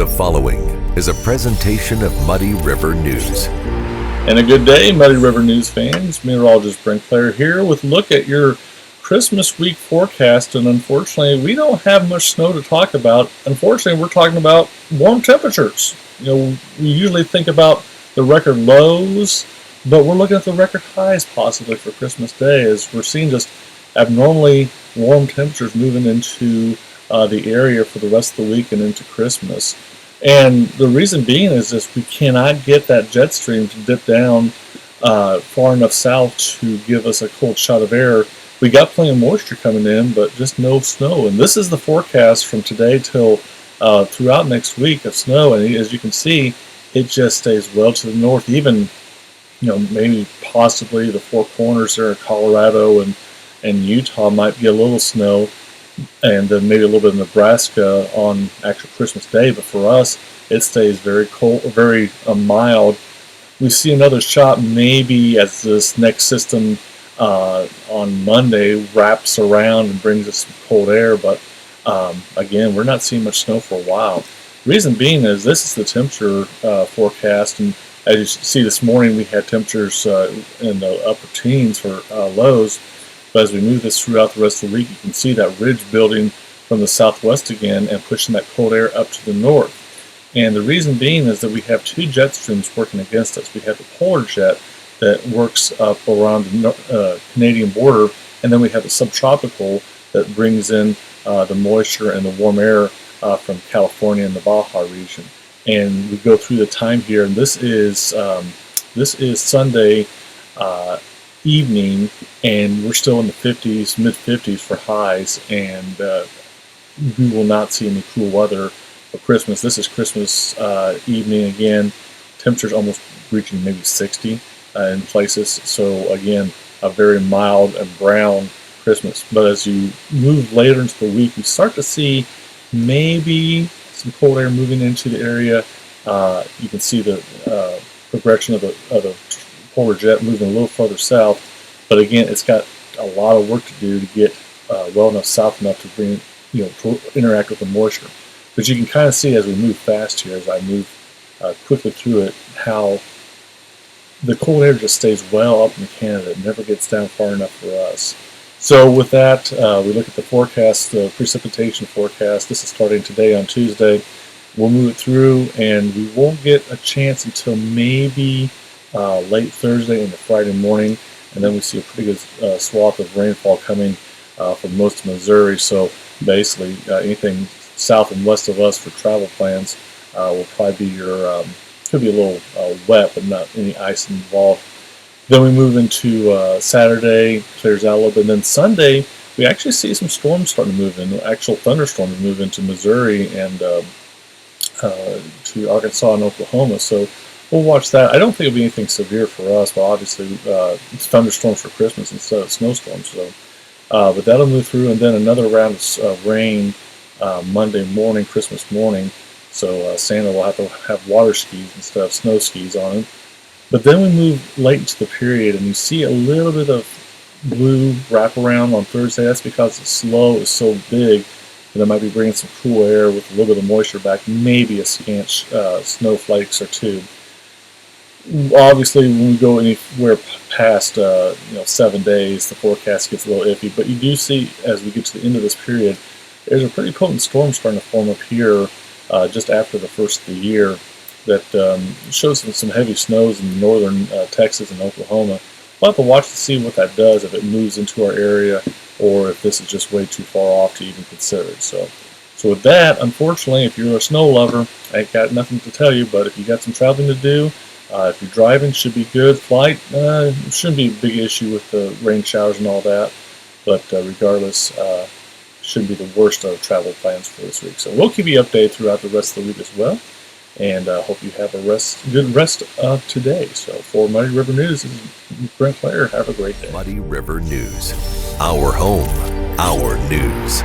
The following is a presentation of Muddy River News. And a good day, Muddy River News fans. Meteorologist Mrn Claire here with a look at your Christmas week forecast. And unfortunately, we don't have much snow to talk about. Unfortunately, we're talking about warm temperatures. We usually think about the record lows, but we're looking at the record highs possibly for Christmas Day, as we're seeing just abnormally warm temperatures moving into the area for the rest of the week and into Christmas. And the reason being is just we cannot get that jet stream to dip down far enough south to give us a cold shot of air. We got plenty of moisture coming in, but just no snow. And this is the forecast from today till throughout next week of snow. And as you can see, it just stays well to the north. Even, maybe possibly the Four Corners there in Colorado and Utah might get a little snow. And then maybe a little bit of Nebraska on actual Christmas Day. But for us, it stays very cold, very mild. We see another shot maybe as this next system on Monday wraps around and brings us some cold air. But again, we're not seeing much snow for a while. Reason being is this is the temperature forecast. And as you see this morning, we had temperatures in the upper teens for lows. But as we move this throughout the rest of the week, you can see that ridge building from the southwest again and pushing that cold air up to the north. And the reason being is that we have two jet streams working against us. We have the polar jet that works up around the Canadian border, and then we have the subtropical that brings in the moisture and the warm air from California and the Baja region. And we go through the time here, and this is Sunday evening, and we're still in the 50s, mid-50s for highs, and we will not see any cool weather for Christmas. This is Christmas evening again. Temperatures almost reaching maybe 60 in places. So again, a very mild and brown Christmas. But as you move later into the week, you start to see maybe some cold air moving into the area. You can see the progression of the polar jet moving a little further south, but again, it's got a lot of work to do to get well enough south enough to bring, to interact with the moisture. But you can kind of see as we move fast here, as I move quickly through it, how the cold air just stays well up in Canada. It never gets down far enough for us. So with that, we look at the forecast, the precipitation forecast. This is starting today on Tuesday. We'll move it through, and we won't get a chance until maybe late Thursday into Friday morning, and then we see a pretty good swath of rainfall coming from most of Missouri. So basically, anything south and west of us for travel plans will probably be could be a little wet, but not any ice involved. Then we move into Saturday, clears out a little bit, and then Sunday we actually see some storms starting to move in, actual thunderstorms move into Missouri and to Arkansas and Oklahoma. So we'll watch that. I don't think it'll be anything severe for us, but obviously it's thunderstorms for Christmas instead of snowstorms. So, but that'll move through, and then another round of rain Monday morning, Christmas morning. So Santa will have to have water skis instead of snow skis on him. But then we move late into the period, and you see a little bit of blue wraparound on Thursday. That's because the slow is so big that it might be bringing some cool air with a little bit of moisture back, maybe a scant snowflakes or two. Obviously, when we go anywhere past 7 days, the forecast gets a little iffy. But you do see, as we get to the end of this period, there's a pretty potent storm starting to form up here just after the first of the year that shows some heavy snows in northern Texas and Oklahoma. We'll have to watch to see what that does, if it moves into our area or if this is just way too far off to even consider it. So with that, unfortunately, if you're a snow lover, I ain't got nothing to tell you, but if you got some traveling to do, if you're driving, should be good. Flight, shouldn't be a big issue with the rain showers and all that. But regardless, shouldn't be the worst of travel plans for this week. So we'll keep you updated throughout the rest of the week as well. And hope you have a good rest of today. So for Muddy River News, this is Mrn Claire. Have a great day. Muddy River News. Our home, our news.